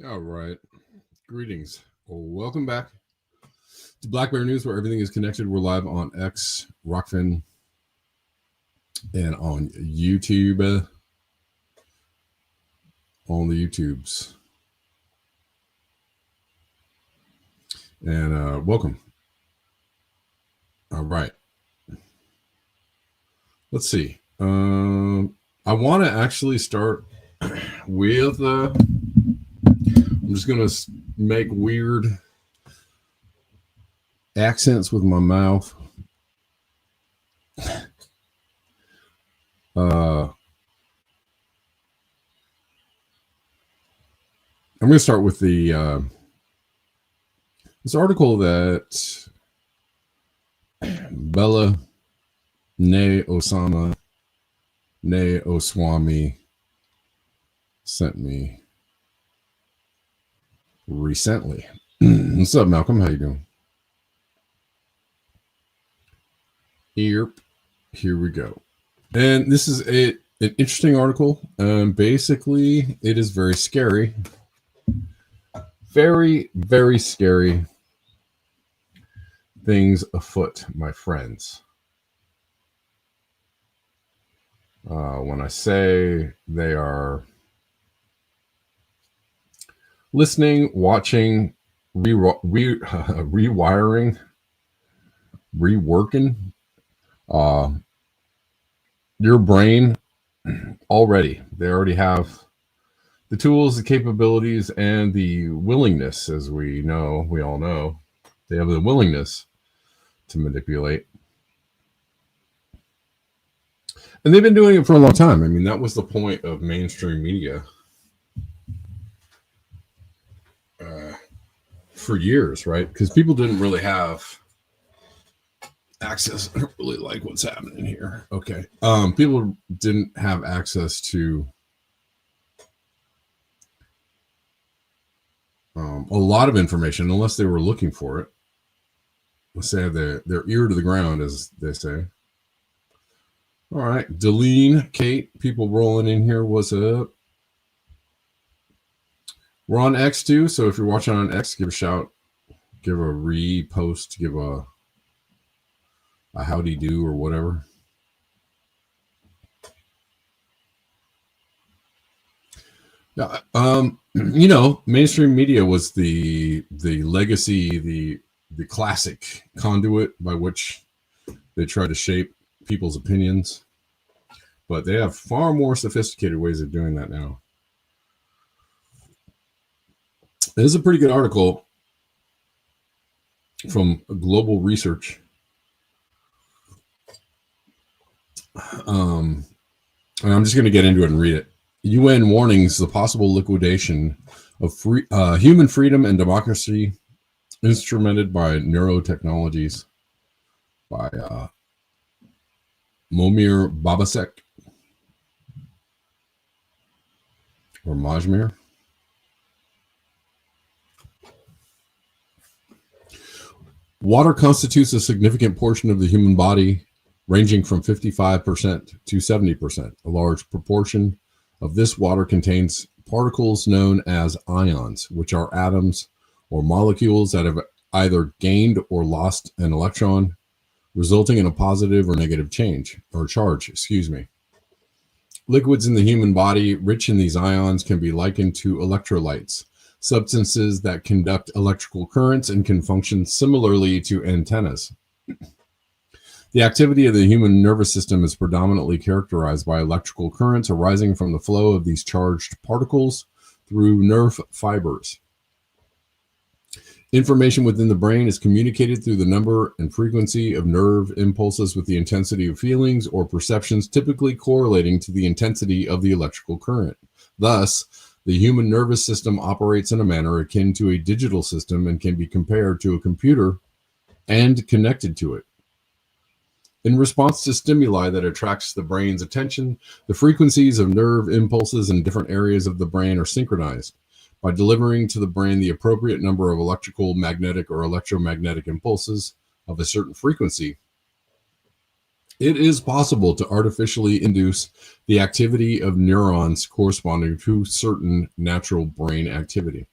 All right. Greetings. Welcome back to Black Bear News, where everything is connected. We're live on X, Rockfin, and on YouTube. On the YouTubes. And welcome. All right. Let's see. I want to actually start with I'm just going to make weird accents with my mouth. I'm going to start with the this article that Bella Ne Osama Ne Oswami sent me recently. What's up, Malcolm? How you doing? Here we go. And this is an interesting article. Basically, it is very scary. Very, very scary things afoot, my friends. When I say they are listening, watching, rewiring, reworking your brain already. They already have the tools, the capabilities, and the willingness, as we all know. They have the willingness to manipulate. And they've been doing it for a long time. I mean, that was the point of mainstream media for years, right? Because people didn't really have access. I don't really like what's happening here. Okay. People didn't have access to a lot of information unless they were looking for it. Let's say their ear to the ground, as they say. All right. Deline, Kate, people rolling in here. What's up? We're on X too. So if you're watching on X, give a shout. give a repost, give a howdy do or whatever. Yeah, mainstream media was the legacy, the classic conduit by which they try to shape people's opinions, but they have far more sophisticated ways of doing that now. This is a pretty good article from Global Research. And I'm just going to get into it and read it. UN warnings the possible liquidation of human freedom and democracy instrumented by neurotechnologies, by Momir Babasek or Majmir. Water constitutes a significant portion of the human body, ranging from 55% to 70%. A large proportion of this water contains particles known as ions, which are atoms or molecules that have either gained or lost an electron, resulting in a positive or negative charge. Liquids in the human body rich in these ions can be likened to electrolytes, substances that conduct electrical currents and can function similarly to antennas. The activity of the human nervous system is predominantly characterized by electrical currents arising from the flow of these charged particles through nerve fibers. Information within the brain is communicated through the number and frequency of nerve impulses with the intensity of feelings or perceptions, typically correlating to the intensity of the electrical current. Thus, the human nervous system operates in a manner akin to a digital system and can be compared to a computer and connected to it. In response to stimuli that attracts the brain's attention, the frequencies of nerve impulses in different areas of the brain are synchronized. By delivering to the brain the appropriate number of electrical, magnetic, or electromagnetic impulses of a certain frequency, it is possible to artificially induce the activity of neurons corresponding to certain natural brain activity.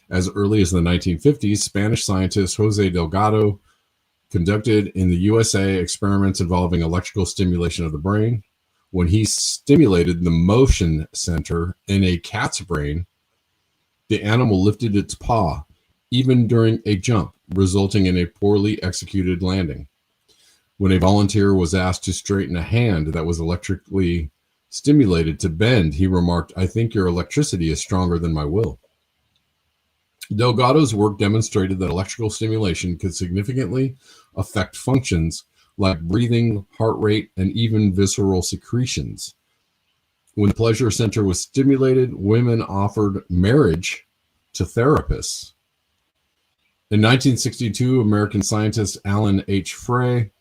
As early as the 1950s, Spanish scientist Jose Delgado conducted in the USA experiments involving electrical stimulation of the brain. When he stimulated the motion center in a cat's brain, the animal lifted its paw, even during a jump, resulting in a poorly executed landing. When a volunteer was asked to straighten a hand that was electrically stimulated to bend, he remarked, "I think your electricity is stronger than my will." Delgado's work demonstrated that electrical stimulation could significantly affect functions like breathing, heart rate, and even visceral secretions. When the pleasure center was stimulated, women offered marriage to therapists. In 1962, American scientist Alan H. Frey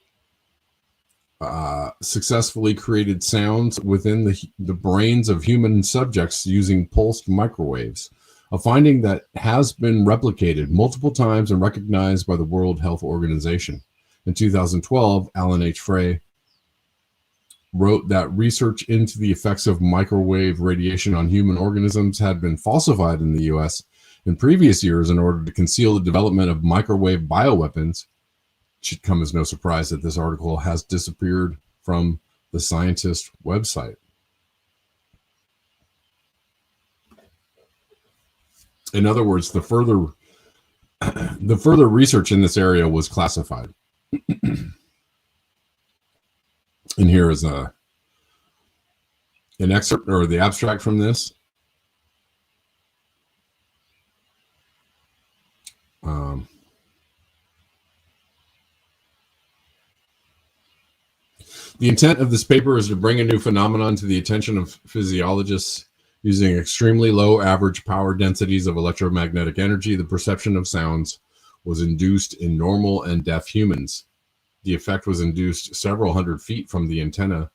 successfully created sounds within the brains of human subjects using pulsed microwaves, a finding that has been replicated multiple times and recognized by the World Health Organization. In 2012, Alan H. Frey wrote that research into the effects of microwave radiation on human organisms had been falsified in the US in previous years in order to conceal the development of microwave bioweapons. It should come as no surprise that this article has disappeared from the scientist website. In other words, the further research in this area was classified. And here is an excerpt or the abstract from this. The intent of this paper is to bring a new phenomenon to the attention of physiologists. Using extremely low average power densities of electromagnetic energy, the perception of sounds was induced in normal and deaf humans. The effect was induced several hundred feet from the antenna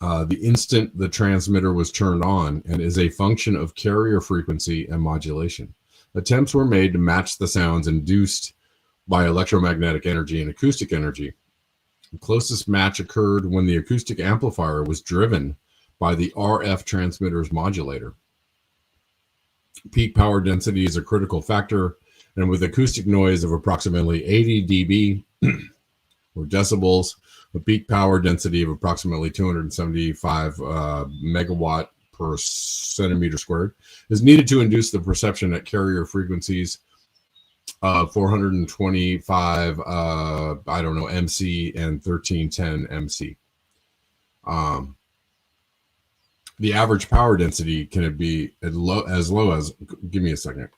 the instant the transmitter was turned on, and is a function of carrier frequency and modulation. Attempts were made to match the sounds induced by electromagnetic energy and acoustic energy. The closest match occurred when the acoustic amplifier was driven by the RF transmitter's modulator. Peak power density is a critical factor and with acoustic noise of approximately 80 dB or decibels, a peak power density of approximately 275 megawatt per centimeter squared is needed to induce the perception at carrier frequencies of 425 MC and 1310 MC. The average power density can be as low as, give me a second.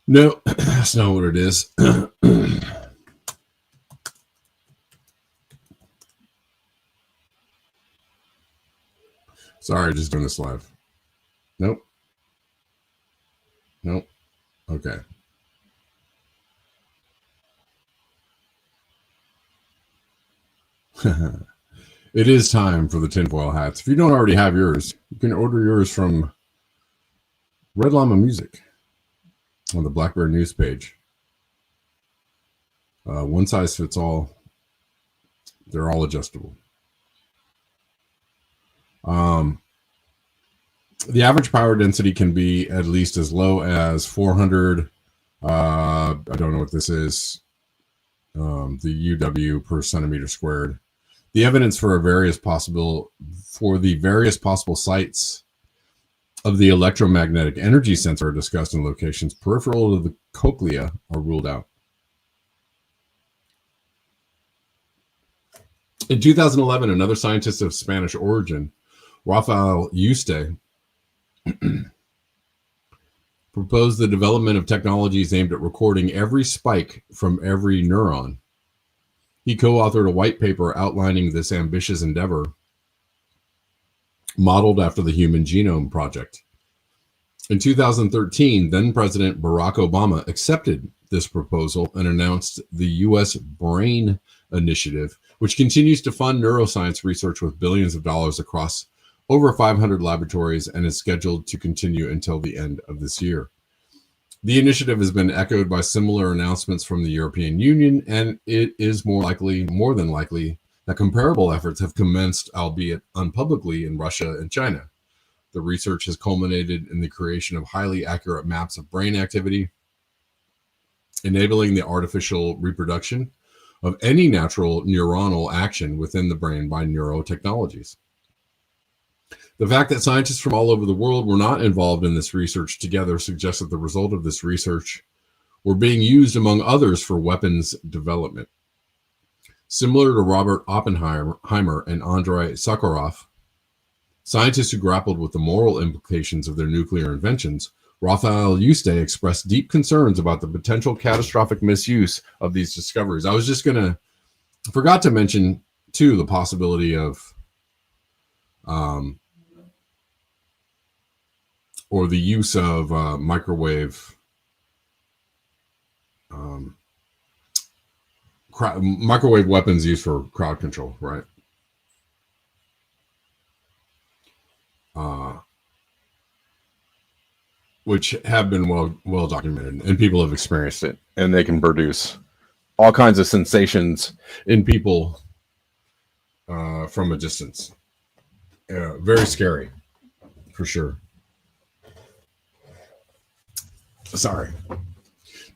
No, that's not what it is. Sorry, just doing this live. Nope. Nope. Okay. It is time for the tinfoil hats. If you don't already have yours, you can order yours from RedLlamaMusic on the BlackBerry news page. One size fits all. They're all adjustable. The average power density can be at least as low as 400. I don't know what this is. The UW per centimeter squared. The evidence for the various possible sites of the electromagnetic energy sensor are discussed in locations peripheral to the cochlea are ruled out. In 2011, another scientist of Spanish origin, Rafael Yuste, proposed the development of technologies aimed at recording every spike from every neuron. He co-authored a white paper outlining this ambitious endeavor, modeled after the Human Genome Project. In 2013, then-President Barack Obama accepted this proposal and announced the U.S. Brain Initiative, which continues to fund neuroscience research with billions of dollars across over 500 laboratories and is scheduled to continue until the end of this year. The initiative has been echoed by similar announcements from the European Union, and it is more than likely, that comparable efforts have commenced, albeit unpublicly, in Russia and China. The research has culminated in the creation of highly accurate maps of brain activity, enabling the artificial reproduction of any natural neuronal action within the brain by neurotechnologies. The fact that scientists from all over the world were not involved in this research together suggests that the result of this research were being used, among others, for weapons development. Similar to Robert Oppenheimer and Andrei Sakharov, scientists who grappled with the moral implications of their nuclear inventions, Rafael Yuste expressed deep concerns about the potential catastrophic misuse of these discoveries. I forgot to mention, too, the possibility of or the use of microwave weapons used for crowd control, right? Which have been well documented, and people have experienced it, and they can produce all kinds of sensations in people from a distance. Very scary, for sure. Sorry,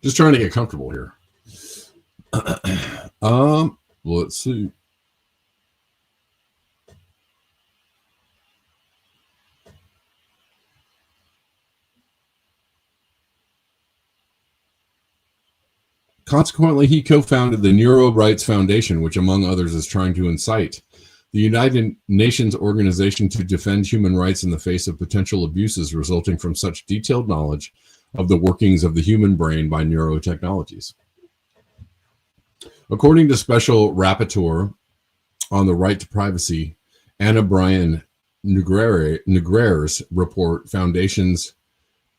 just trying to get comfortable here. Let's see. Consequently, he co-founded the Neuro Rights Foundation, which, among others, is trying to incite the United Nations organization to defend human rights in the face of potential abuses resulting from such detailed knowledge of the workings of the human brain by neurotechnologies. According to Special Rapporteur on the Right to Privacy, Anna Brian Negrere's report, Foundations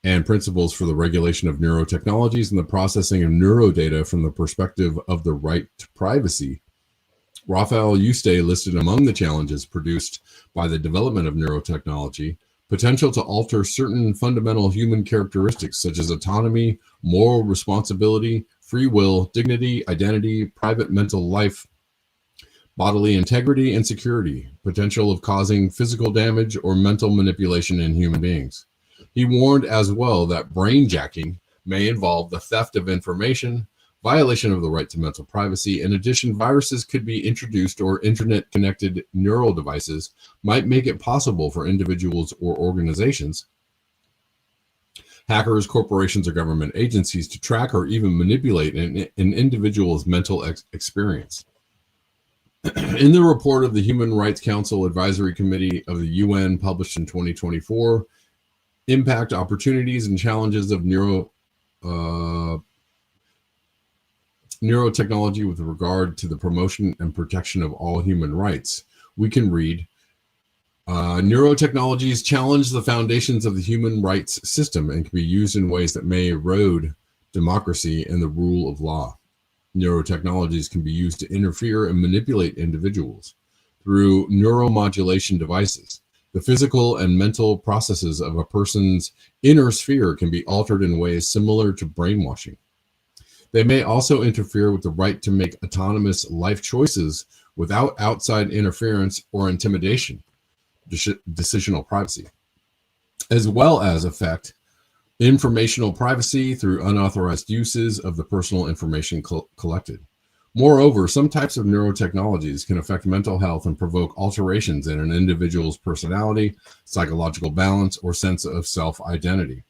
and principles for the regulation of neurotechnologies and the processing of neurodata from the perspective of the right to privacy. Raphael Yuste listed among the challenges produced by the development of neurotechnology potential to alter certain fundamental human characteristics such as autonomy, moral responsibility, free will, dignity, identity, private mental life, bodily integrity, and security, potential of causing physical damage or mental manipulation in human beings. He warned as well that brainjacking may involve the theft of information, violation of the right to mental privacy. In addition, viruses could be introduced or internet-connected neural devices might make it possible for individuals or organizations, hackers, corporations, or government agencies to track or even manipulate an individual's mental experience. In the report of the Human Rights Council Advisory Committee of the UN published in 2024, Impact, Opportunities, and Challenges of Neurotechnology with regard to the promotion and protection of all human rights, we can read, neurotechnologies challenge the foundations of the human rights system and can be used in ways that may erode democracy and the rule of law. Neurotechnologies can be used to interfere and manipulate individuals through neuromodulation devices. The physical and mental processes of a person's inner sphere can be altered in ways similar to brainwashing. They may also interfere with the right to make autonomous life choices without outside interference or intimidation, decisional privacy, as well as affect informational privacy through unauthorized uses of the personal information collected. Moreover, some types of neurotechnologies can affect mental health and provoke alterations in an individual's personality, psychological balance, or sense of self-identity.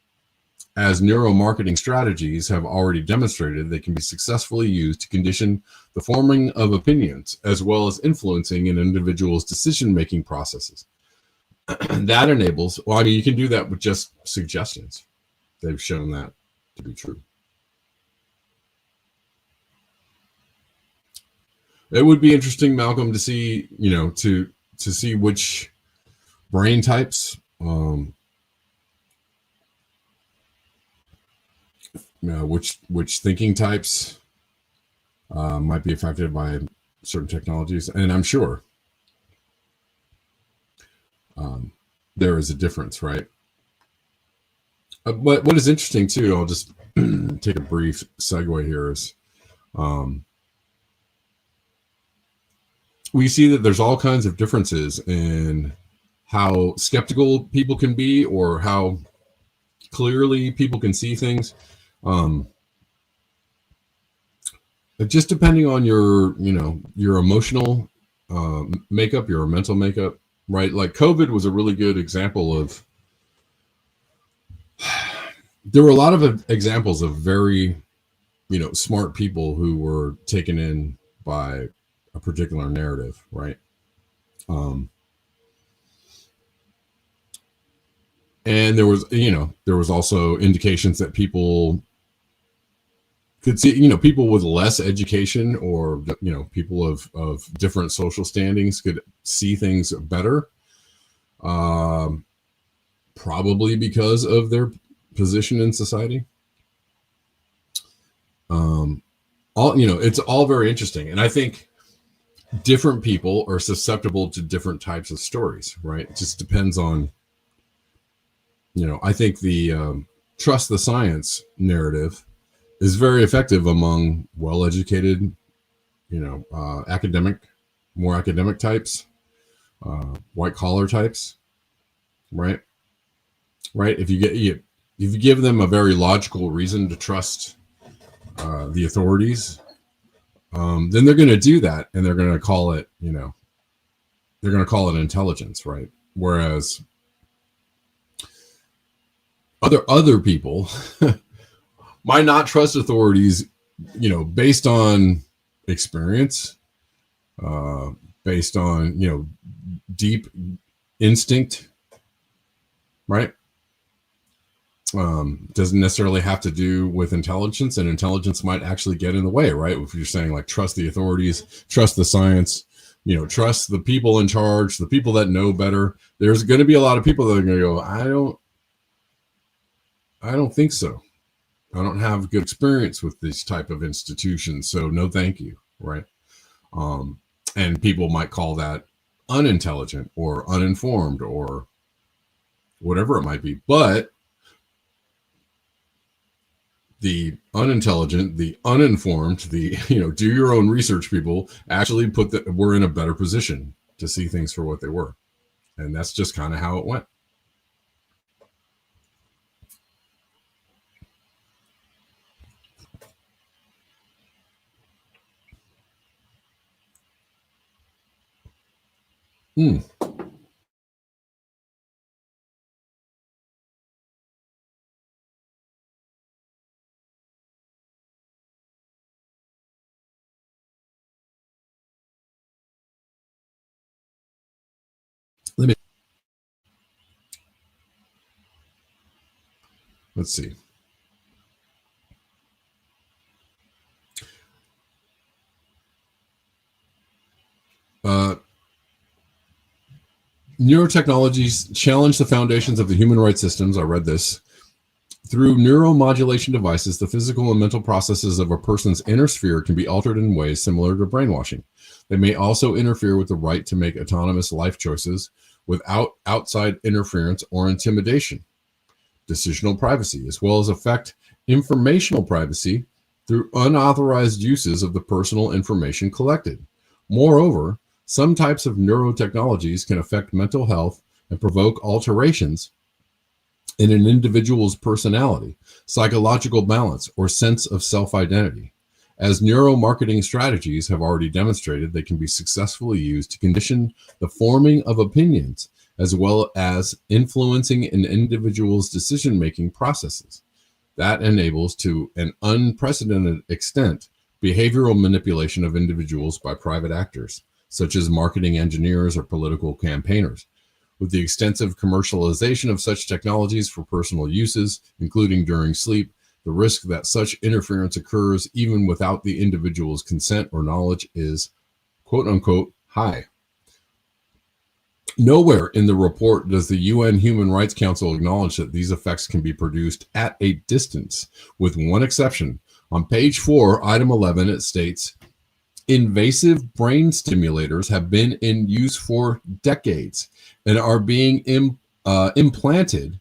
As neuromarketing strategies have already demonstrated, they can be successfully used to condition the forming of opinions, as well as influencing an individual's decision-making processes. That enables, well, I mean, you can do that with just suggestions. They've shown that to be true. It would be interesting, Malcolm, to see, to see which brain types, which thinking types might be affected by certain technologies, and I'm sure there is a difference, right? But what is interesting too, I'll just take a brief segue here, is we see that there's all kinds of differences in how skeptical people can be or how clearly people can see things. Just depending on your emotional makeup, your mental makeup, right? Like COVID was a really good example of, there were a lot of examples of very, smart people who were taken in by a particular narrative, right? And there was also indications that people could see, people with less education or, people of different social standings could see things better, probably because of their position in society. It's all very interesting. And I think different people are susceptible to different types of stories, right? It just depends on, I think the trust the science narrative is very effective among well-educated, more academic types, white-collar types, right? Right. If you give them a very logical reason to trust the authorities, then they're going to do that, and they're going to call it, they're going to call it intelligence, right? Whereas other people might not trust authorities, based on experience, based on, deep instinct, right? Doesn't necessarily have to do with intelligence, and intelligence might actually get in the way, right? If you're saying like, trust the authorities, trust the science, trust the people in charge, the people that know better, there's going to be a lot of people that are going to go, I don't I don't think so. I don't have good experience with these type of institutions, so no thank you, right? Um, and people might call that unintelligent or uninformed or whatever it might be. But the unintelligent, the uninformed, the do your own research people actually put that we're in a better position to see things for what they were, and that's just kind of how it went. Hmm. Let me let's see. Uh, Neurotechnologies challenge the foundations of the human rights systems. I read this. Through neuromodulation devices, the physical and mental processes of a person's inner sphere can be altered in ways similar to brainwashing. They may also interfere with the right to make autonomous life choices without outside interference or intimidation, decisional privacy, as well as affect informational privacy through unauthorized uses of the personal information collected. Moreover, some types of neurotechnologies can affect mental health and provoke alterations in an individual's personality, psychological balance, or sense of self identity. As neuromarketing strategies have already demonstrated, they can be successfully used to condition the forming of opinions as well as influencing an individual's decision making processes. That enables, to an unprecedented extent, behavioral manipulation of individuals by private actors, such as marketing engineers or political campaigners. With the extensive commercialization of such technologies for personal uses, including during sleep, the risk that such interference occurs even without the individual's consent or knowledge is quote unquote high. Nowhere in the report does the UN Human Rights Council acknowledge that these effects can be produced at a distance, with one exception. On page 4, item 11, it states, invasive brain stimulators have been in use for decades and are being implanted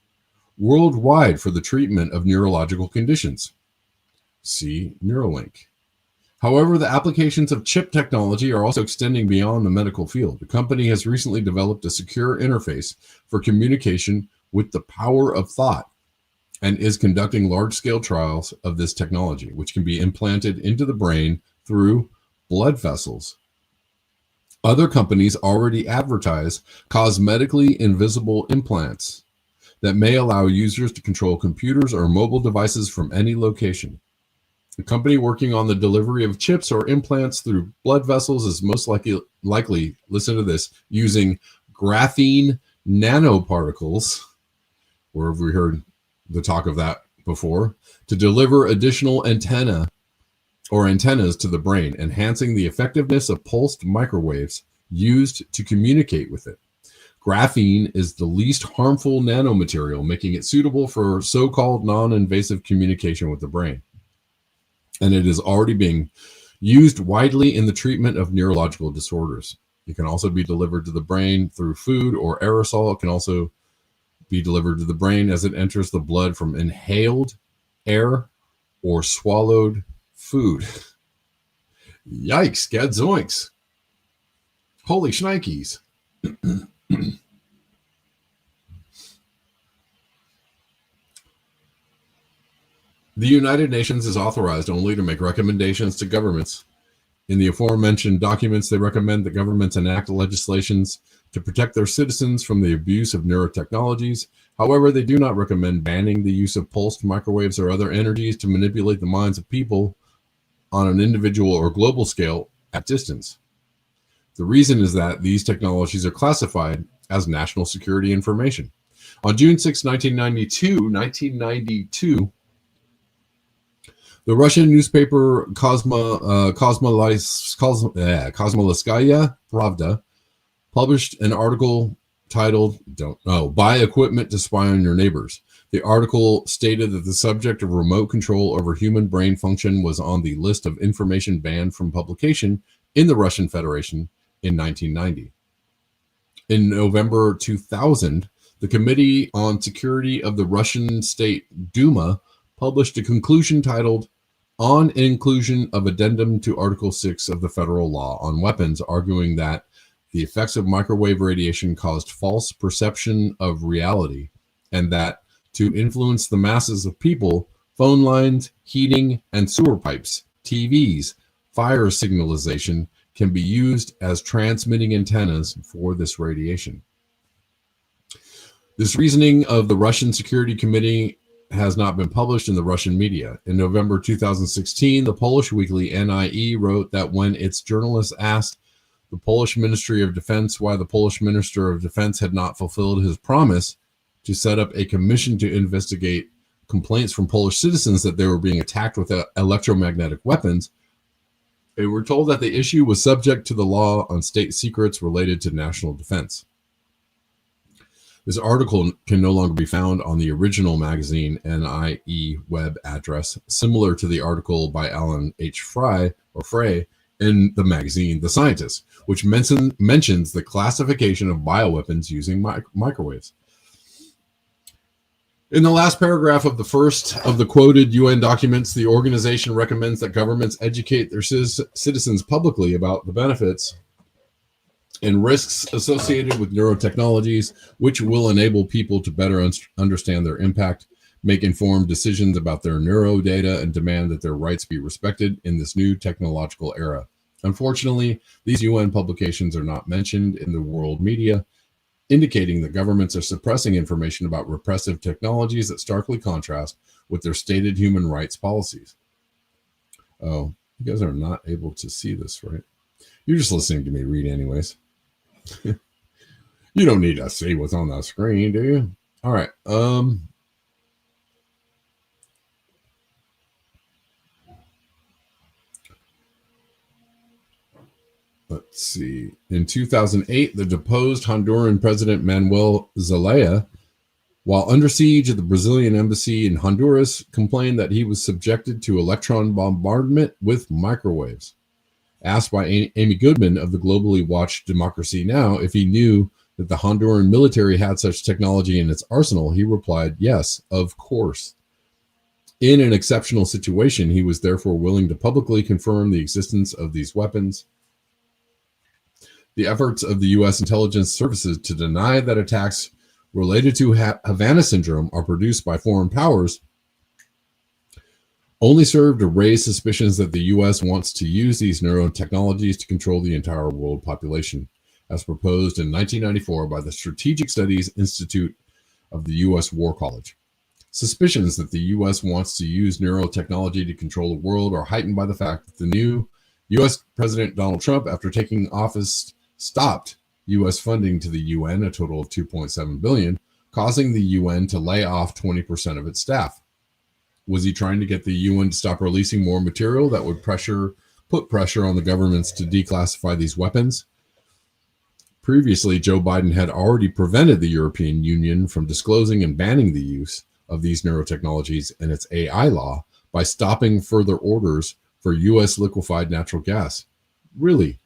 worldwide for the treatment of neurological conditions. See Neuralink. However, the applications of chip technology are also extending beyond the medical field. The company has recently developed a secure interface for communication with the power of thought and is conducting large-scale trials of this technology, which can be implanted into the brain through blood vessels. Other companies already advertise cosmetically invisible implants that may allow users to control computers or mobile devices from any location. The company working on the delivery of chips or implants through blood vessels is most likely, listen to this, using graphene nanoparticles, where have we heard the talk of that before, to deliver additional antennas to the brain, enhancing the effectiveness of pulsed microwaves used to communicate with it. Graphene is the least harmful nanomaterial, making it suitable for so-called non-invasive communication with the brain. And it is already being used widely in the treatment of neurological disorders. It can also be delivered to the brain through food or aerosol. It can also be delivered to the brain as it enters the blood from inhaled air or swallowed food. Yikes, gadzoinks. Holy shnikes. The United Nations is authorized only to make recommendations to governments. In the aforementioned documents, they recommend that governments enact legislations to protect their citizens from the abuse of neurotechnologies. However, they do not recommend banning the use of pulsed microwaves or other energies to manipulate the minds of people on an individual or global scale at distance. The reason is that these technologies are classified as national security information. On June 6, 1992, the Russian newspaper Komsomolskaya Pravda published an article titled "Don't Buy Equipment to Spy on Your Neighbors." The article stated that the subject of remote control over human brain function was on the list of information banned from publication in the Russian Federation in 1990. In November 2000, the Committee on Security of the Russian State Duma published a conclusion titled On Inclusion of Addendum to Article 6 of the Federal Law on Weapons, arguing that the effects of microwave radiation caused false perception of reality, and that to influence the masses of people, phone lines, heating, and sewer pipes, TVs, fire signalization can be used as transmitting antennas for this radiation. This reasoning of the Russian Security Committee has not been published in the Russian media. In November 2016, the Polish weekly NIE wrote that when its journalists asked the Polish Ministry of Defense why the Polish Minister of Defense had not fulfilled his promise to set up a commission to investigate complaints from Polish citizens that they were being attacked with electromagnetic weapons, they were told that the issue was subject to the law on state secrets related to national defense. This article can no longer be found on the original magazine NIE web address, similar to the article by Alan H. Frey in the magazine The Scientist, which mentions the classification of bioweapons using microwaves. In the last paragraph of the first of the quoted UN documents, the organization recommends that governments educate their citizens publicly about the benefits and risks associated with neurotechnologies, which will enable people to better understand their impact, make informed decisions about their neuro data, and demand that their rights be respected in this new technological era. Unfortunately, these UN publications are not mentioned in the world media, indicating that governments are suppressing information about repressive technologies that starkly contrast with their stated human rights policies. Oh, you guys are not able to see this, right? You're just listening to me read anyways. You don't need to see what's on the screen, do you? All right. Let's see. In 2008, the deposed Honduran President Manuel Zelaya, while under siege at the Brazilian embassy in Honduras, complained that he was subjected to electron bombardment with microwaves. Asked by Amy Goodman of the globally watched Democracy Now! If he knew that the Honduran military had such technology in its arsenal, he replied, yes, of course. In an exceptional situation, he was therefore willing to publicly confirm the existence of these weapons. The efforts of the U.S. intelligence services to deny that attacks related to Havana syndrome are produced by foreign powers only serve to raise suspicions that the U.S. wants to use these neurotechnologies to control the entire world population, as proposed in 1994 by the Strategic Studies Institute of the U.S. War College. Suspicions that the U.S. wants to use neurotechnology to control the world are heightened by the fact that the new U.S. President Donald Trump, after taking office, stopped U.S. funding to the UN, a total of $2.7 billion, causing the UN to lay off 20% of its staff. Was he trying to get the UN to stop releasing more material that would put pressure on the governments to declassify these weapons? Previously, Joe Biden had already prevented the European Union from disclosing and banning the use of these neurotechnologies in its AI law by stopping further orders for U.S. liquefied natural gas. Really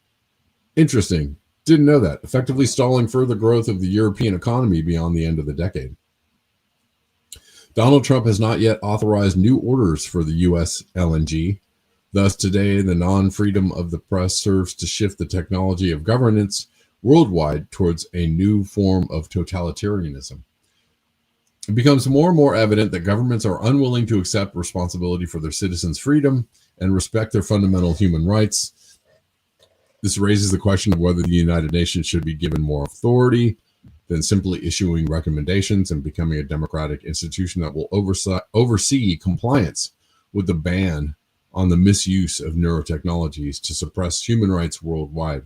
interesting. Didn't know that. Effectively stalling further growth of the European economy beyond the end of the decade. Donald Trump has not yet authorized new orders for the U.S. LNG. Thus, today, the non-freedom of the press serves to shift the technology of governance worldwide towards a new form of totalitarianism. It becomes more and more evident that governments are unwilling to accept responsibility for their citizens' freedom and respect their fundamental human rights. This raises the question of whether the United Nations should be given more authority than simply issuing recommendations and becoming a democratic institution that will oversee compliance with the ban on the misuse of neurotechnologies to suppress human rights worldwide.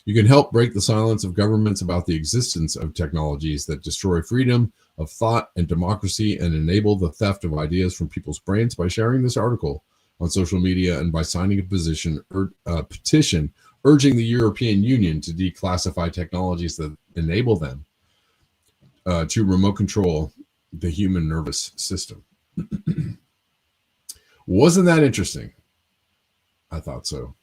You can help break the silence of governments about the existence of technologies that destroy freedom of thought and democracy and enable the theft of ideas from people's brains by sharing this article on social media and by signing a petition urging the European Union to declassify technologies that enable them to remote control the human nervous system. Wasn't that interesting? I thought so.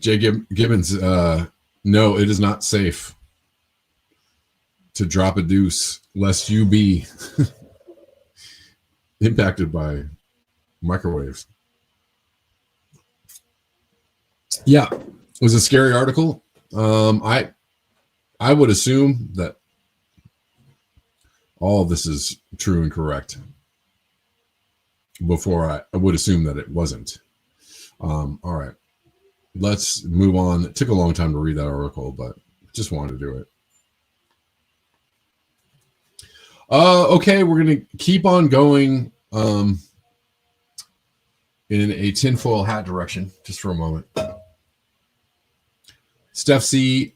Jay Gibbons, no, it is not safe to drop a deuce lest you be impacted by microwaves. Yeah, it was a scary article. I would assume that all of this is true and correct before I would assume that it wasn't. All right, let's move on. It took a long time to read that article, but just wanted to do it. Okay, we're going to keep on going in a tinfoil hat direction just for a moment. Steph C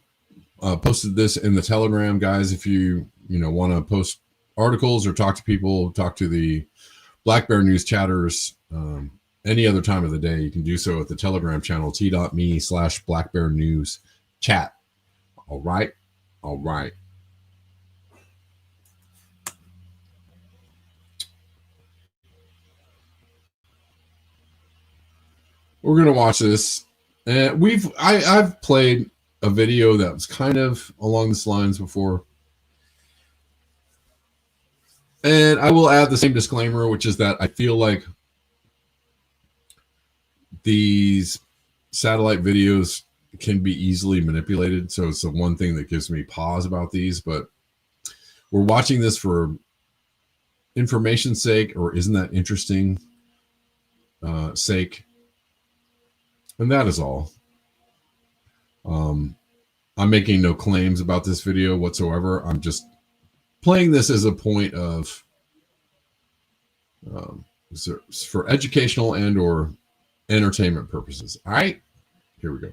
posted this in the Telegram, guys. If you want to post articles or talk to people, talk to the Black Bear News chatters any other time of the day, you can do so at the Telegram channel, t.me/Black Bear News chat. All right. We're going to watch this. I've played a video that was kind of along this lines before. And I will add the same disclaimer, which is that I feel like these satellite videos can be easily manipulated. So it's the one thing that gives me pause about these, but we're watching this for information's sake, or isn't that interesting sake. And that is all. I'm making no claims about this video whatsoever. I'm just playing this as a point of for educational and or entertainment purposes. All right, here we go.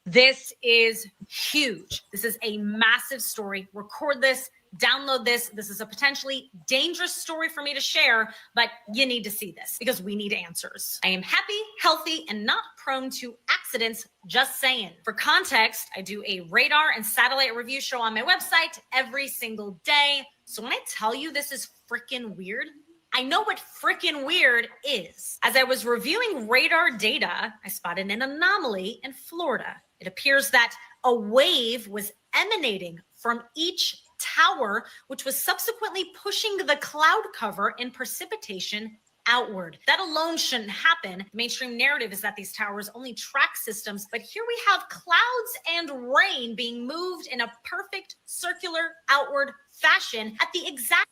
This is huge. This is a massive story. Record this, download this. This is a potentially dangerous story for me to share, but you need to see this because we need answers. I am happy, healthy, and not prone to accidents, just saying. For context, I do a radar and satellite review show on my website every single day. So when I tell you this is freaking weird, I know what freaking weird is. As I was reviewing radar data, I spotted an anomaly in Florida. It appears that a wave was emanating from each tower, which was subsequently pushing the cloud cover and precipitation outward. That alone shouldn't happen. The mainstream narrative is that these towers only track systems, but here we have clouds and rain being moved in a perfect circular outward fashion at the exact...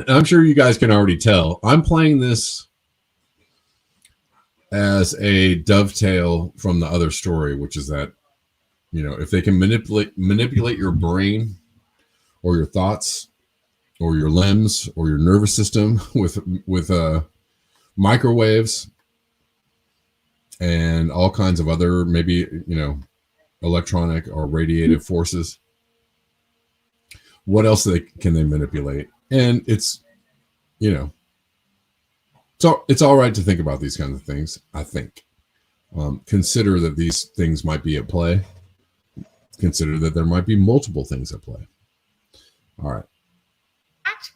I'm sure you guys can already tell. I'm playing this as a dovetail from the other story, which is that, if they can manipulate your brain or your thoughts or your limbs or your nervous system with microwaves and all kinds of other, maybe, electronic or radiative forces, what else can they manipulate? And it's all right to think about these kinds of things, I think. Consider that these things might be at play. Consider that there might be multiple things at play. All right.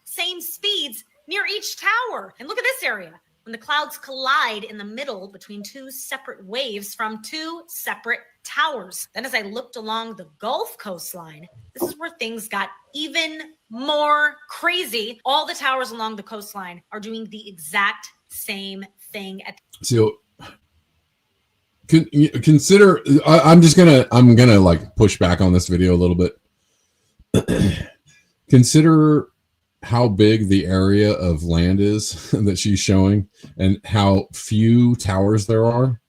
Same speeds near each tower. And look at this area. When the clouds collide in the middle between two separate waves from two separate towers. Then as I looked along the Gulf coastline, this is where things got even more crazy. All the towers along the coastline are doing the exact same thing. So consider, I'm gonna like push back on this video a little bit. Consider how big the area of land is that she's showing and how few towers there are.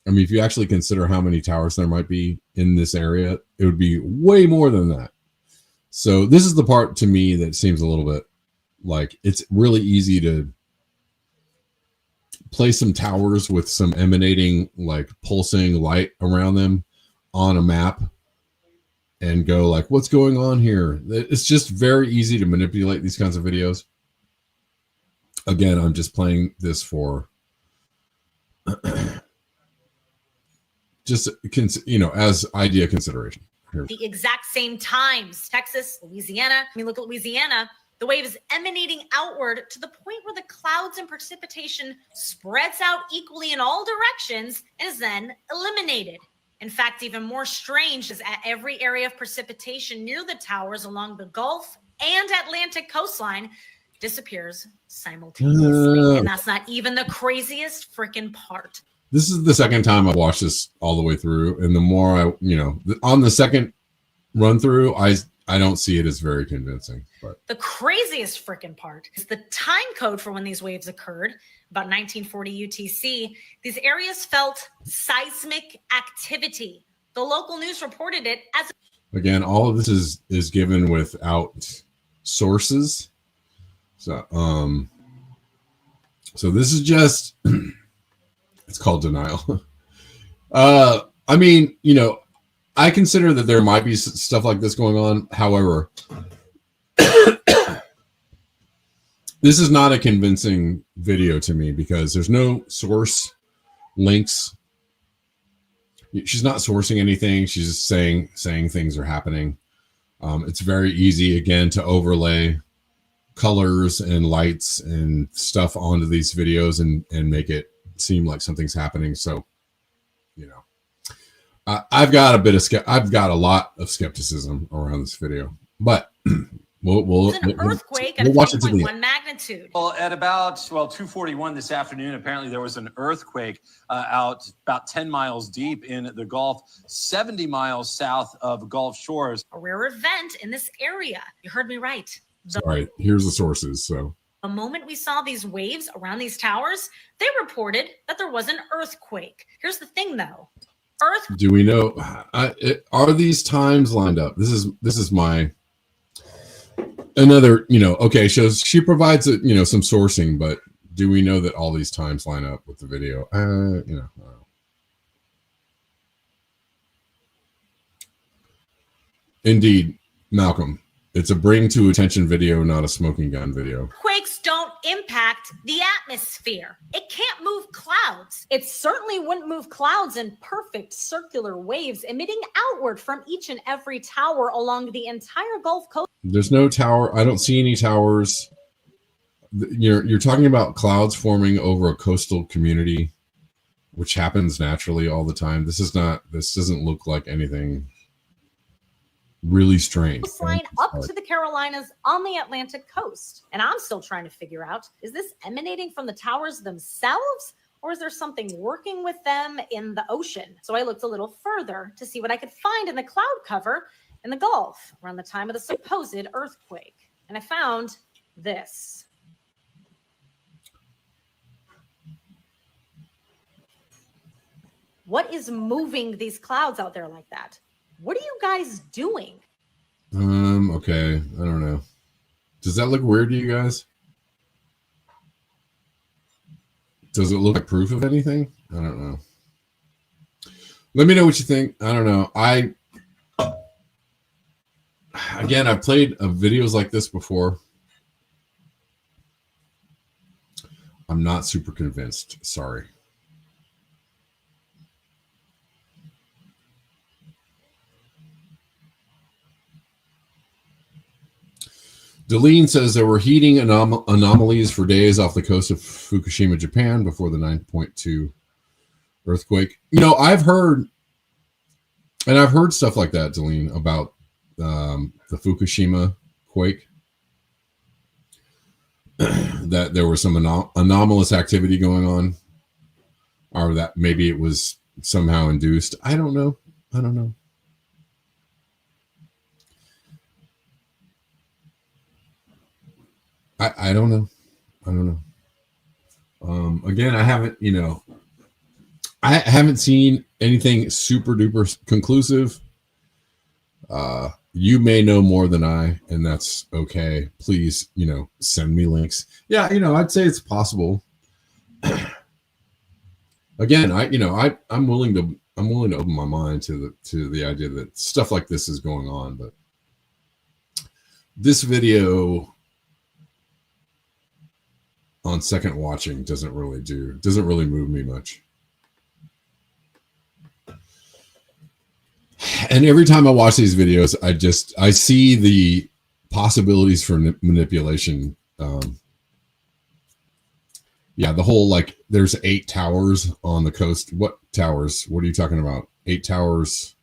I mean, if you actually consider how many towers there might be in this area, it would be way more than that. So this is the part to me that seems a little bit like it's really easy to place some towers with some emanating, like pulsing light around them on a map and go like, what's going on here? It's just very easy to manipulate these kinds of videos. Again, I'm just playing this for just, as idea consideration. the exact same times. Texas, Louisiana. I mean, look at Louisiana. The wave is emanating outward to the point where the clouds and precipitation spreads out equally in all directions and is then eliminated. In fact, even more strange is at every area of precipitation near the towers along the Gulf and Atlantic coastline disappears simultaneously. And that's not even the craziest freaking part. This is the second time I've watched this all the way through. And the more on the second run through, I don't see it as very convincing. But the craziest freaking part is the time code for when these waves occurred, about 1940 UTC. These areas felt seismic activity. The local news reported it as... Again, all of this is given without sources. So this is just... It's called denial. I mean, I consider that there might be stuff like this going on. However, this is not a convincing video to me because there's no source links. She's not sourcing anything. She's just saying things are happening. It's very easy, again, to overlay colors and lights and stuff onto these videos and make it seem like something's happening. So, I've got a lot of skepticism around this video, but we'll earthquake we'll watch it to the end. Magnitude. Well, at about 2:41 this afternoon, apparently there was an earthquake out about 10 miles deep in the Gulf, 70 miles south of Gulf Shores. A rare event in this area. You heard me right. Sorry, here's the sources. So the moment we saw these waves around these towers, they reported that there was an earthquake. Here's the thing, though. Do we know? Are these times lined up? This is my another. Okay. So she provides some sourcing, but do we know that all these times line up with the video? Indeed, Malcolm. It's a bring to attention video, not a smoking gun video. Quakes don't impact the atmosphere. It can't move clouds. It certainly wouldn't move clouds in perfect circular waves emitting outward from each and every tower along the entire Gulf Coast. There's no tower. I don't see any towers. You're talking about clouds forming over a coastal community, which happens naturally all the time. This doesn't look like anything really strange. Line up to the Carolinas on the Atlantic coast. And I'm still trying to figure out, is this emanating from the towers themselves, or is there something working with them in the ocean? So I looked a little further to see what I could find in the cloud cover in the Gulf around the time of the supposed earthquake. And I found this. What is moving these clouds out there like that? What are you guys doing? Okay. I don't know. Does that look weird to you guys? Does it look like proof of anything? I don't know. Let me know what you think. I don't know. Again, I've played videos like this before. I'm not super convinced. Sorry. Deline says there were heating anomalies for days off the coast of Fukushima, Japan before the 9.2 earthquake. I've heard stuff like that, Deline, about the Fukushima quake, that there was some anomalous activity going on, or that maybe it was somehow induced. I don't know. I don't know. Again, I haven't seen anything super duper conclusive. You may know more than I, and that's okay. Please, send me links. Yeah, I'd say it's possible. Again, I'm willing to open my mind to the idea that stuff like this is going on, but this video on second watching doesn't really move me much. And every time I watch these videos, I see the possibilities for manipulation. Yeah, the whole, like, there's 8 towers on the coast. What towers? What are you talking about? 8 towers,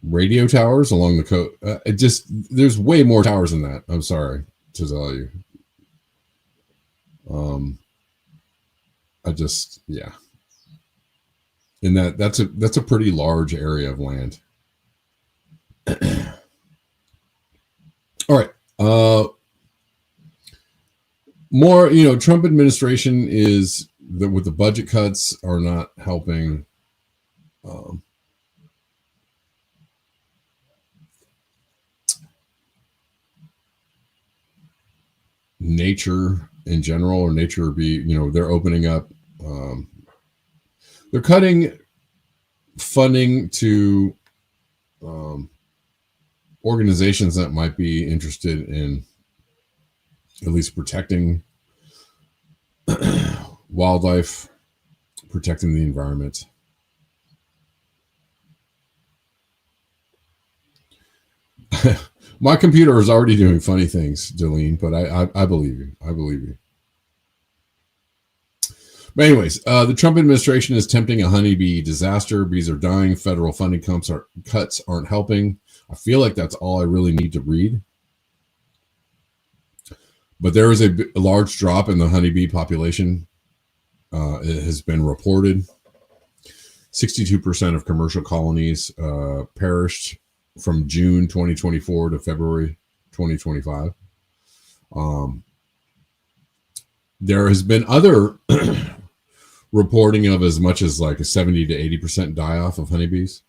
radio towers along the coast. There's way more towers than that. I'm sorry to tell you. Yeah. And that's a pretty large area of land. All right. More, Trump administration is with the budget cuts are not helping. Nature in general, or nature they're opening up. They're cutting funding to organizations that might be interested in at least protecting wildlife, protecting the environment. My computer is already doing funny things, Jolene, but I believe you. I believe you. But anyways, the Trump administration is tempting a honeybee disaster. Bees are dying. Federal funding cuts aren't helping. I feel like that's all I really need to read. But there is a large drop in the honeybee population. It has been reported. 62% of commercial colonies perished from June 2024 to February 2025. There has been other reporting of as much as like a 70 to 80% die-off of honeybees.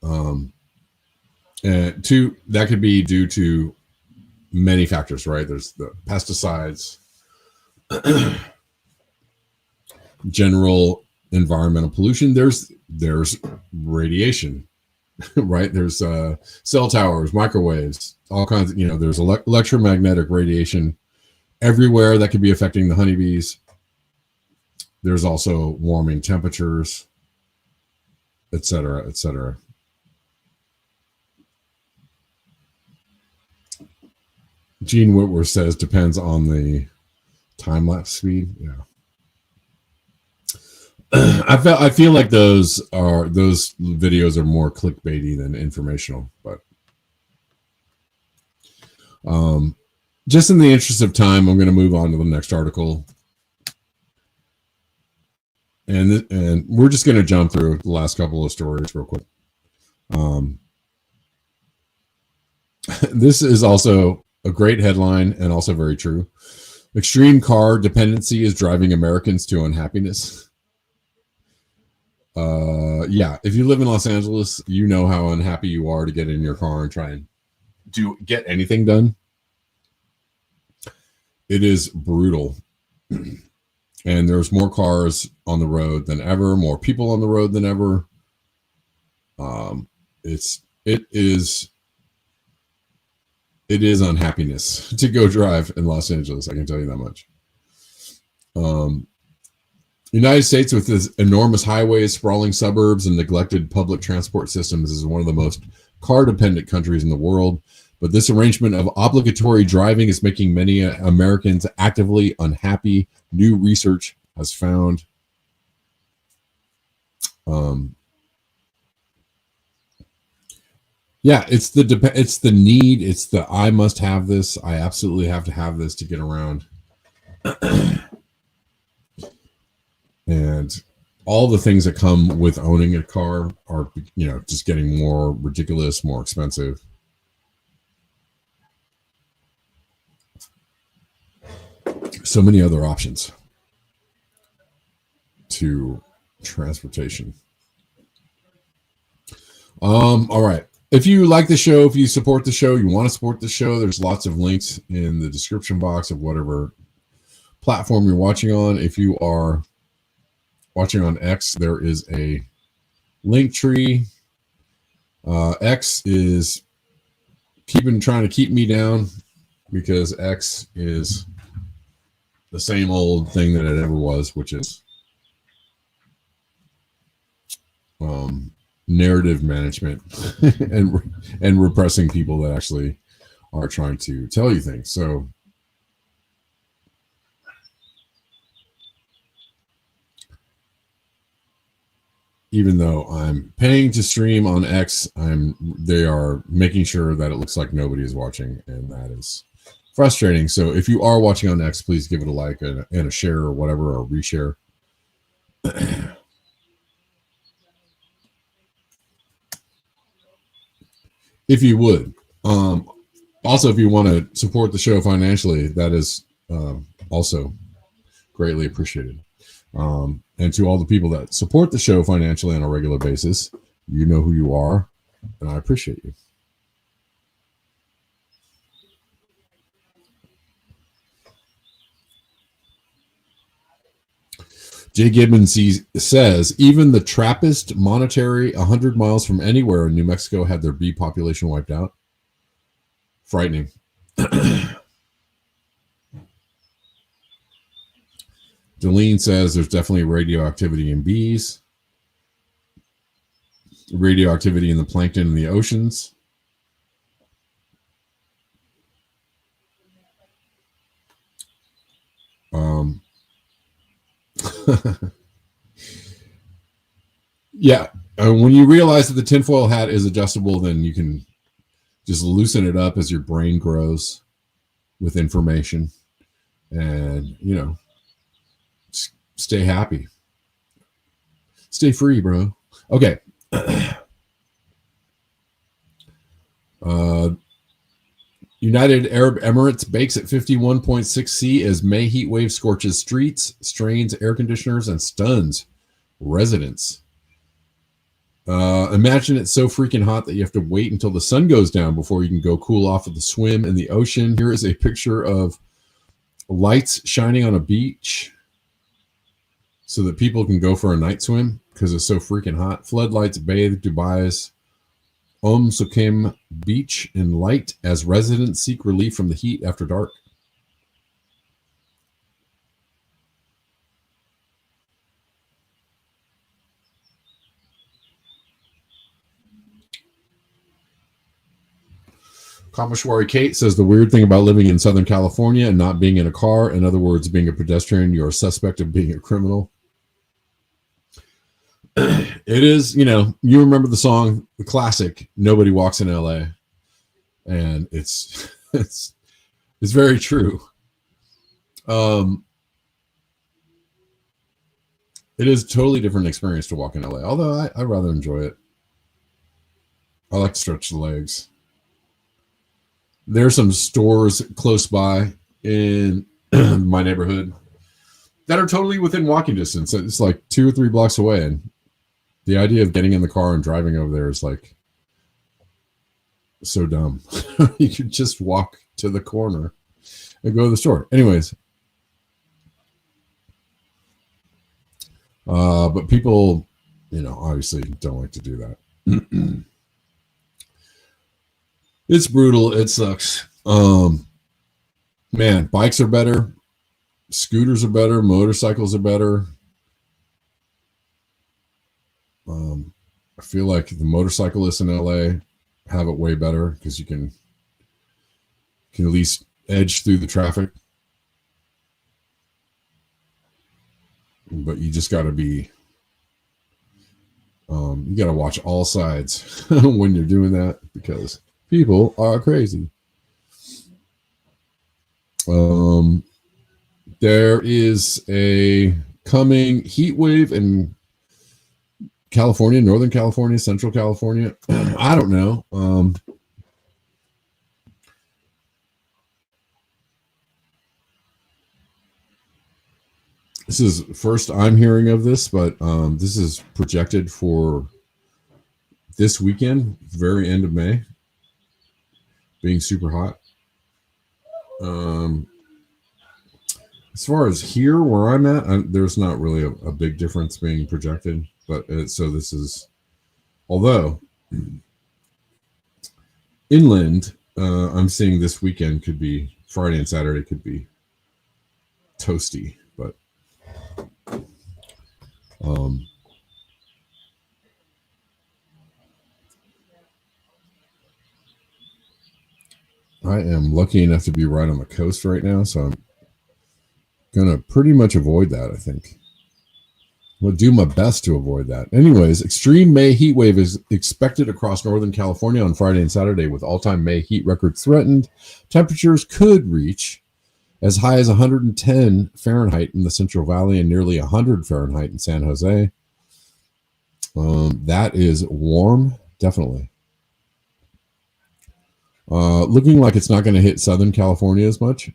And that could be due to many factors, right? There's the pesticides, general environmental pollution. There's radiation, right? There's cell towers, microwaves, all kinds of, there's electromagnetic radiation everywhere that could be affecting the honeybees. There's also warming temperatures, et cetera, et cetera. Gene Whitworth says depends on the time-lapse speed. Yeah. I feel like those videos are more clickbaity than informational, but just in the interest of time, I'm going to move on to the next article, and we're just going to jump through the last couple of stories real quick. This is also a great headline and also very true. Extreme car dependency is driving Americans to unhappiness. Yeah, if you live in Los Angeles, you know how unhappy you are to get in your car and try and get anything done. It is brutal. And there's more cars on the road than ever, more people on the road than ever. It is unhappiness to go drive in Los Angeles. I can tell you that much. United States, with its enormous highways, sprawling suburbs, and neglected public transport systems, is one of the most car-dependent countries in the world. But this arrangement of obligatory driving is making many Americans actively unhappy. New research has found. Yeah, it's the need. It's the I must have this. I absolutely have to have this to get around. And all the things that come with owning a car are, just getting more ridiculous, more expensive. So many other options to transportation. All right. If you like the show, if you support the show, you want to support the show, there's lots of links in the description box of whatever platform you're watching on. If you are watching on X, there is a link tree. X is trying to keep me down because X is the same old thing that it ever was, which is narrative management and repressing people that actually are trying to tell you things. So even though I'm paying to stream on X, they are making sure that it looks like nobody is watching, and that is frustrating. So if you are watching on X, please give it a like and a share or whatever, or reshare. If you would. Also, if you want to support the show financially, that is also greatly appreciated. And to all the people that support the show financially on a regular basis, you know who you are, and I appreciate you. Jay Gibbons says, even the Trappist monetary 100 miles from anywhere in New Mexico had their bee population wiped out. Frightening. Deline says there's definitely radioactivity in bees. Radioactivity in the plankton in the oceans. Yeah, when you realize that the tinfoil hat is adjustable, then you can just loosen it up as your brain grows with information, and stay happy, stay free, bro. Okay. United Arab Emirates bakes at 51.6 C as May heat wave scorches streets, strains air conditioners, and stuns residents. Imagine it's so freaking hot that you have to wait until the sun goes down before you can go cool off with a swim in the ocean. Here is a picture of lights shining on a beach so that people can go for a night swim because it's so freaking hot. Floodlights bathe Dubai's Sukim Beach in light as residents seek relief from the heat after dark. Kameshwari Kate says the weird thing about living in Southern California and not being in a car, in other words, being a pedestrian, you're a suspect of being a criminal. It is, you remember the song, the classic, Nobody Walks in LA. And it's very true. It is a totally different experience to walk in LA, although I rather enjoy it. I like to stretch the legs. There's some stores close by in my neighborhood that are totally within walking distance. It's like 2 or 3 blocks away. And the idea of getting in the car and driving over there is like so dumb. You could just walk to the corner and go to the store. Anyways. But people, obviously don't like to do that. It's brutal. It sucks. Man, bikes are better. Scooters are better. Motorcycles are better. I feel like the motorcyclists in LA have it way better because you can at least edge through the traffic. But you just got to be, you got to watch all sides when you're doing that because people are crazy. There is a coming heat wave in California, Northern California, Central California. I don't know. This is first I'm hearing of this, but this is projected for this weekend, very end of May, being super hot. As far as here where I'm at, there's not really a big difference being projected, but so this is, although inland, I'm seeing this weekend could be, Friday and Saturday could be toasty, but I am lucky enough to be right on the coast right now, so I'm gonna pretty much avoid that, I think. I'll do my best to avoid that. Anyways, extreme May heat wave is expected across Northern California on Friday and Saturday, with all-time May heat records threatened. Temperatures could reach as high as 110 Fahrenheit in the Central Valley and nearly 100 Fahrenheit in San Jose. That is warm, definitely. Looking like it's not going to hit Southern California as much.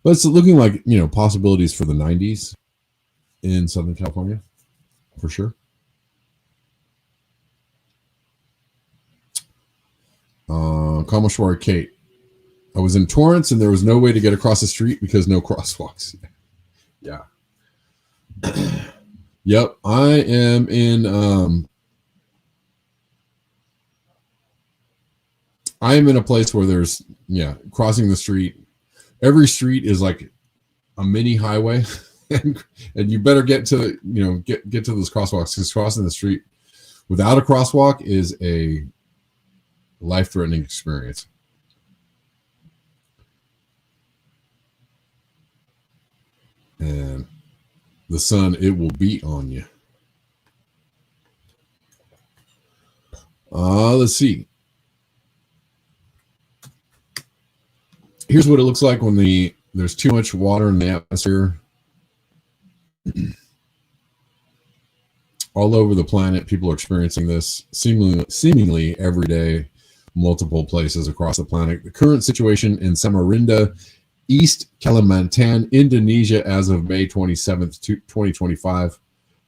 But it's looking like, possibilities for the 90s in Southern California, for sure. Kamashwari Kate. I was in Torrance and there was no way to get across the street because no crosswalks. Yeah. Yep. I am in a place where there's crossing the street. Every street is like a mini highway, and you better get to get to those crosswalks, because crossing the street without a crosswalk is a life-threatening experience. And the sun, it will beat on you. Let's see. Here's what it looks like when there's too much water in the atmosphere. All over the planet, people are experiencing this seemingly every day, multiple places across the planet. The current situation in Samarinda, East Kalimantan, Indonesia, as of May 27th, 2025.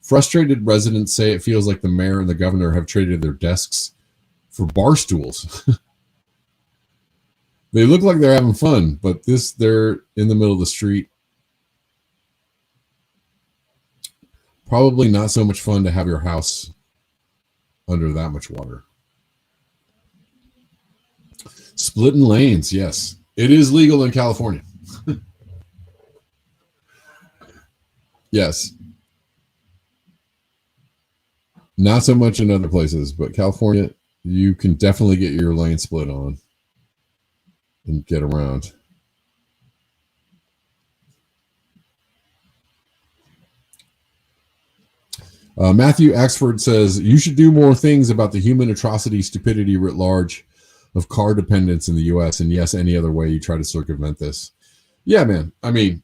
Frustrated residents say it feels like the mayor and the governor have traded their desks for bar stools. They look like they're having fun, but they're in the middle of the street. Probably not so much fun to have your house under that much water. Splitting lanes, yes. It is legal in California. Yes. Not so much in other places, but California, you can definitely get your lane split on and get around. Matthew Axford says, you should do more things about the human atrocity, stupidity writ large of car dependence in the U.S. And yes, any other way you try to circumvent this. Yeah, man. I mean,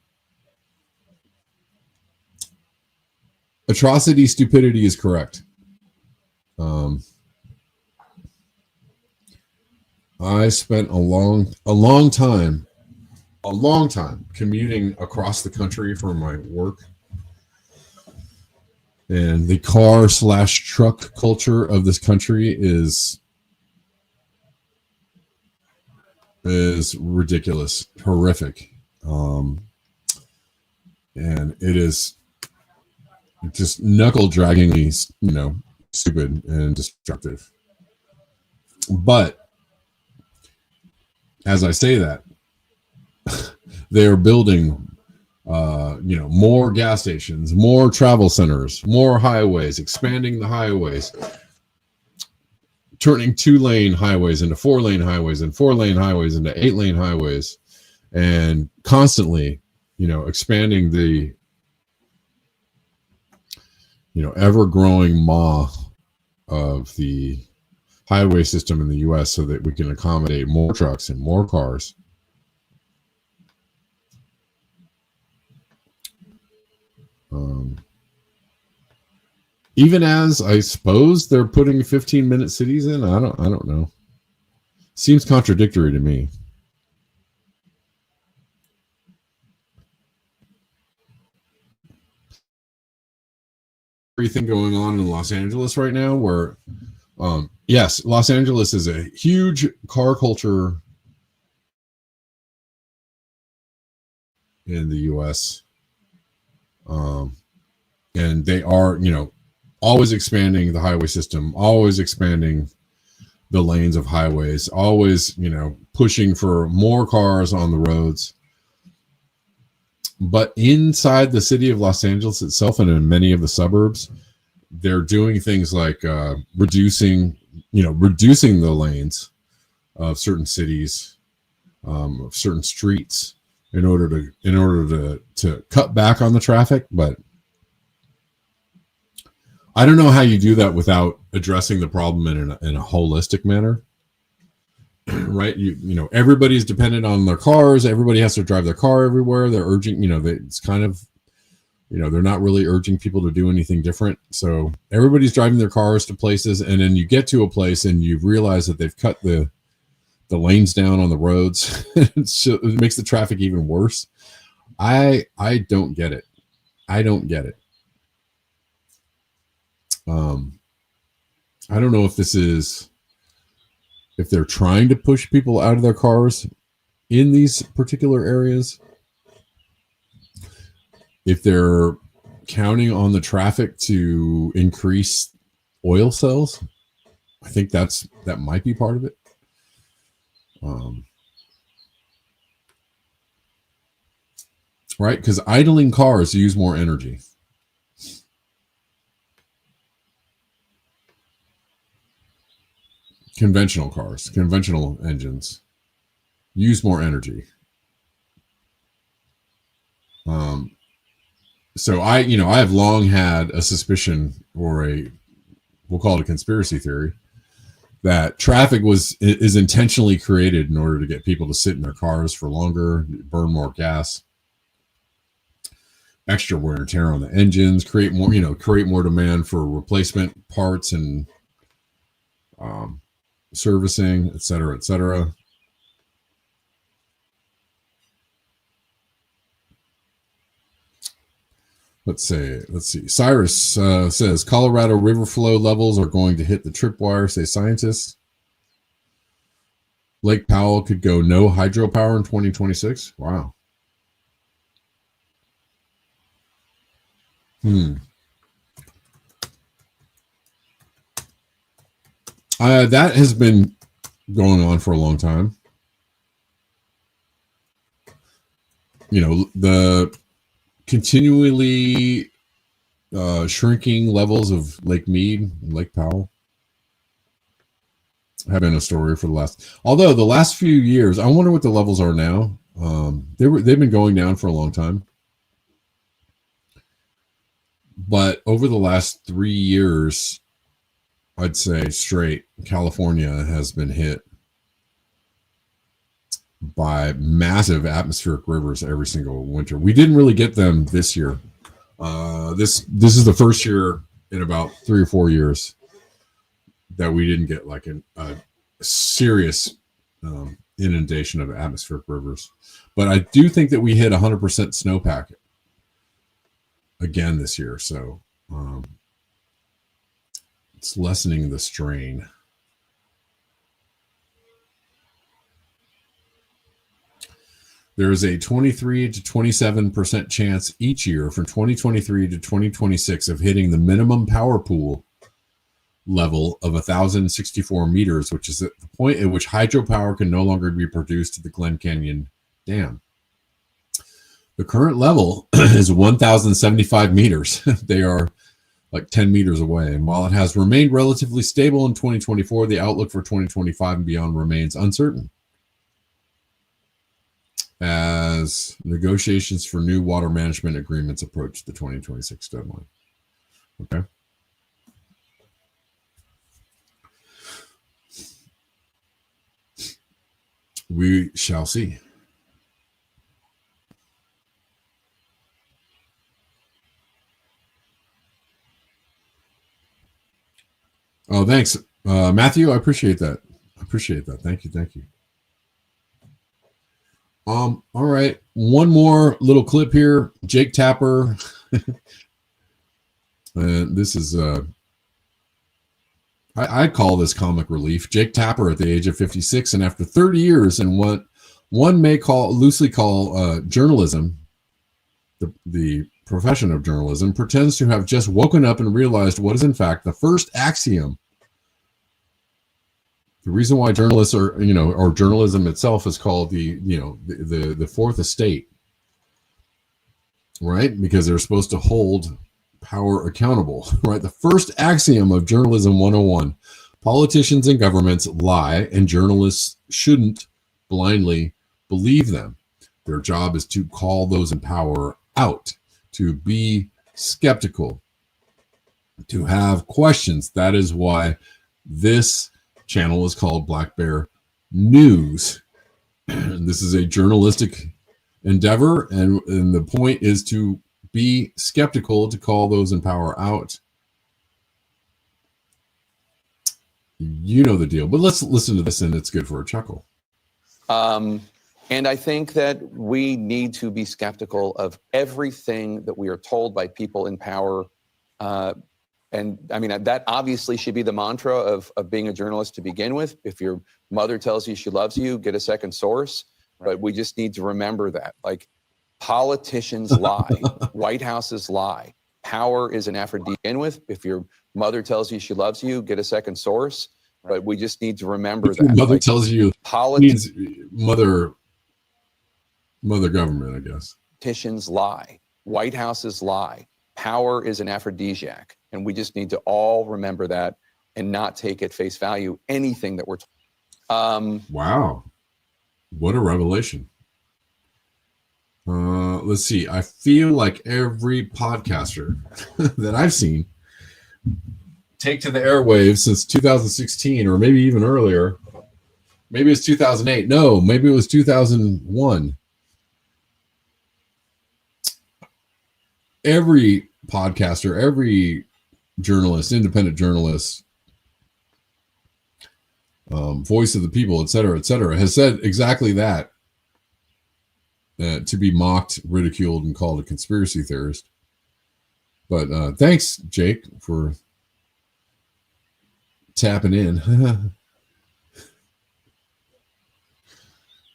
atrocity, stupidity is correct. I spent a long time commuting across the country for my work. And the car/truck culture of this country is ridiculous, horrific. And it is just knuckle-draggingly, stupid and destructive. But as I say that, they are building more gas stations, more travel centers, more highways, expanding the highways, turning 2-lane highways into 4-lane highways and 4-lane highways into 8-lane highways, and constantly, expanding the, ever-growing maw of the highway system in the U.S. so that we can accommodate more trucks and more cars. Even as I suppose they're putting 15-minute cities in, I don't know. Seems contradictory to me. Everything going on in Los Angeles right now, where yes, Los Angeles is a huge car culture in the U.S. And they are, always expanding the highway system, always expanding the lanes of highways, always, pushing for more cars on the roads. But inside the city of Los Angeles itself and in many of the suburbs, they're doing things like reducing reducing the lanes of certain cities, of certain streets in order to cut back on the traffic. But I don't know how you do that without addressing the problem in a holistic manner. Right? Everybody's dependent on their cars. Everybody has to drive their car everywhere. They're urging, it's kind of, they're not really urging people to do anything different. So everybody's driving their cars to places, and then you get to a place and you realize that they've cut the lanes down on the roads. So it makes the traffic even worse. I don't get it. I don't get it. I don't know if they're trying to push people out of their cars in these particular areas, if they're counting on the traffic to increase oil sales. I think that might be part of it. Right? Because idling cars use more energy. Conventional cars, conventional engines use more energy. So I have long had a suspicion, or we'll call it a conspiracy theory, that traffic is intentionally created in order to get people to sit in their cars for longer, burn more gas, extra wear and tear on the engines, create more demand for replacement parts and servicing, et cetera, et cetera. Let's see. Cyrus says Colorado river flow levels are going to hit the tripwire, say scientists. Lake Powell could go no hydropower in 2026. Wow. That has been going on for a long time. The continually shrinking levels of Lake Mead and Lake Powell have been a story for the last few years. I wonder what the levels are now. They've been going down for a long time, but over the last 3 years, I'd say straight, California has been hit by massive atmospheric rivers every single winter. We didn't really get them this year. This is the first year in about 3 or 4 years that we didn't get like a serious inundation of atmospheric rivers. But I do think that we hit 100% snowpack again this year. So it's lessening the strain. There is a 23 to 27% chance each year from 2023 to 2026 of hitting the minimum power pool level of 1,064 meters, which is at the point at which hydropower can no longer be produced at the Glen Canyon Dam. The current level is 1,075 meters. They are like 10 meters away. And while it has remained relatively stable in 2024, the outlook for 2025 and beyond remains uncertain, as negotiations for new water management agreements approach the 2026 deadline. Okay. We shall see. Oh, thanks, Matthew. I appreciate that. Thank you. All right. One more little clip here. Jake Tapper. This is I call this comic relief. Jake Tapper at the age of 56, and after 30 years in what one may loosely call journalism, the profession of journalism, pretends to have just woken up and realized what is in fact the first axiom. The reason why journalists are, or journalism itself is called the fourth estate, right? Because they're supposed to hold power accountable, right? The first axiom of journalism 101, Politicians and governments lie, and journalists shouldn't blindly believe them. Their job is to call those in power out, to be skeptical, to have questions. That is why this channel is called Black Bear News. This is a journalistic endeavor, and the point is to be skeptical, to call those in power out. You know the deal, but let's listen to this, and it's good for a chuckle. And I think that we need to be skeptical of everything that we are told by people in power. And I mean, that obviously should be the mantra of being a journalist to begin with. If your mother tells you she loves you, get a second source. But we just need to remember that, like, politicians lie, White Houses lie. Power is an effort to begin with. If your mother tells you she loves you, get a second source. But we just need to remember that. Your mother like, tells you means mother government, I guess. Politicians lie, White Houses lie. Power is an aphrodisiac, and we just need to all remember that and not take at face value anything that we're told. Wow, what a revelation. Let's see. I feel like every podcaster that I've seen take to the airwaves since 2016, or maybe even earlier. Maybe it's 2008. No, maybe it was 2001. Every podcaster, every journalist, independent journalist, voice of the people, et cetera, has said exactly that. To be mocked, ridiculed, and called a conspiracy theorist. But thanks, Jake, for tapping in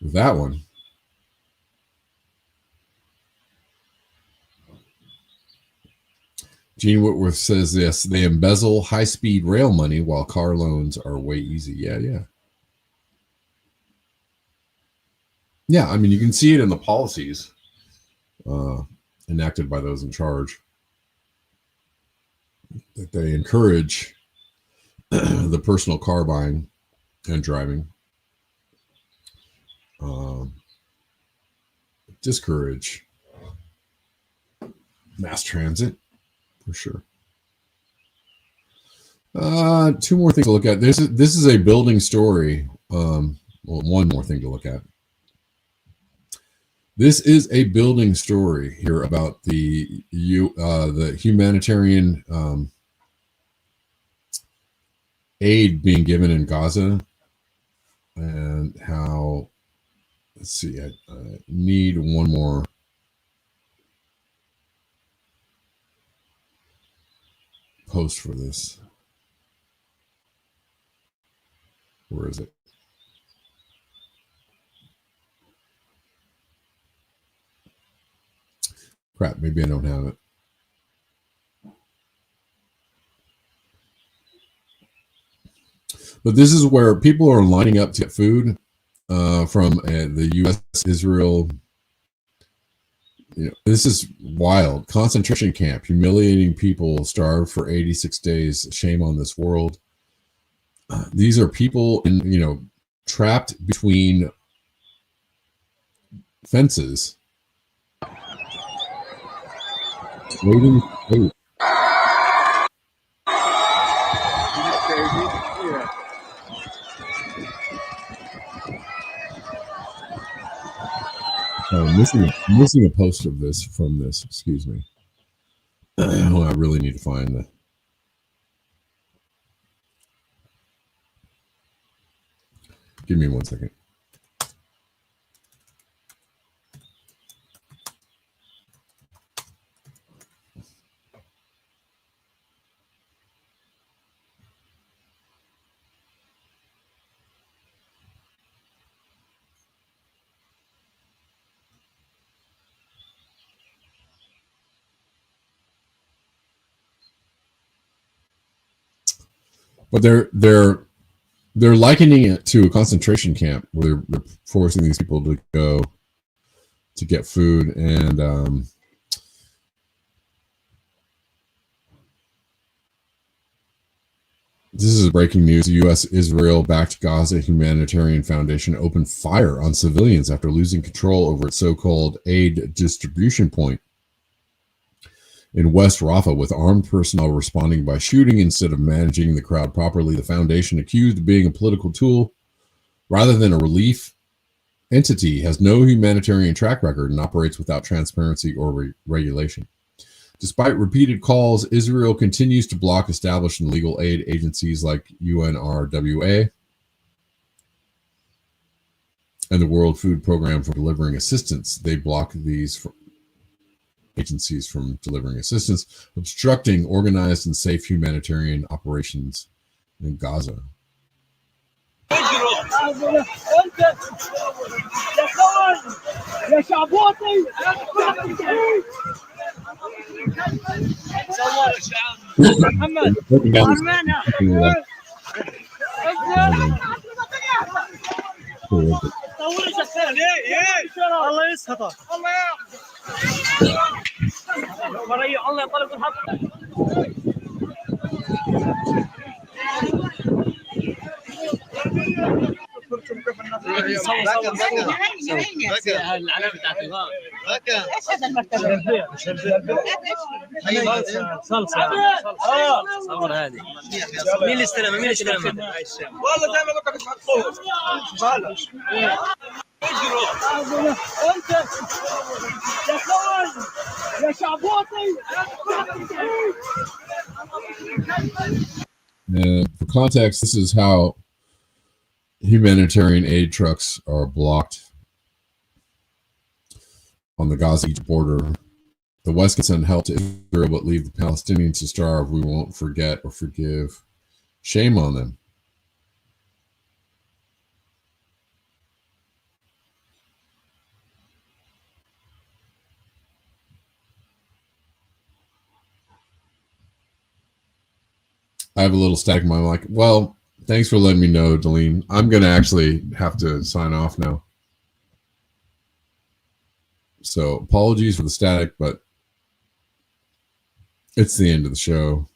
with that one. Gene Whitworth says this: they embezzle high-speed rail money while car loans are way easy. Yeah, I mean, you can see it in the policies enacted by those in charge, that they encourage the personal car buying and driving, discourage mass transit, for sure. Two more things to look at. This is a building story. Well, one more thing to look at. This is a building story here about the humanitarian aid being given in Gaza, and how, let's see, I need one more. Post for this. Where is it? Crap, maybe I don't have it. But this is where people are lining up to get food from the U.S. Israel. You know, this is wild. Concentration camp, humiliating people, starved for 86 days. Shame on this world. These are people trapped between fences, waiting for food. Missing a post of this from this. Excuse me. Oh, I really need to find the. Give me 1 second. But they're likening it to a concentration camp where they're forcing these people to go to get food, and This is breaking news. The U.S. Israel-backed Gaza Humanitarian Foundation opened fire on civilians after losing control over its so-called aid distribution point in West Rafah, with armed personnel responding by shooting instead of managing the crowd properly. The foundation, accused of being a political tool rather than a relief entity, has no humanitarian track record and operates without transparency or regulation. Despite repeated calls, Israel continues to block established and legal aid agencies like UNRWA and the World Food Program for delivering assistance. They block these agencies from delivering assistance, obstructing organized and safe humanitarian operations in Gaza. For context, this is how humanitarian aid trucks are blocked on the Gaza-Egypt border. The West can send help to Israel, but leave the Palestinians to starve. We won't forget or forgive. Shame on them. I have a little static in my mic. Well, thanks for letting me know, Deline. I'm going to actually have to sign off now. So apologies for the static, but it's the end of the show.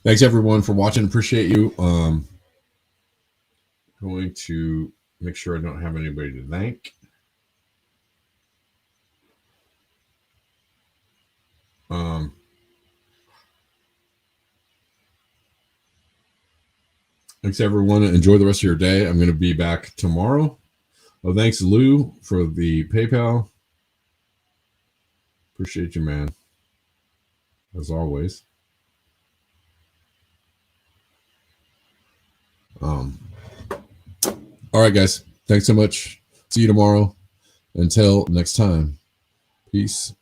Thanks, everyone, for watching. Appreciate you. Going to make sure I don't have anybody to thank. Thanks, everyone. Enjoy the rest of your day. I'm going to be back tomorrow. Oh, thanks, Lou, for the PayPal. Appreciate you, man. As always. All right, guys. Thanks so much. See you tomorrow. Until next time. Peace.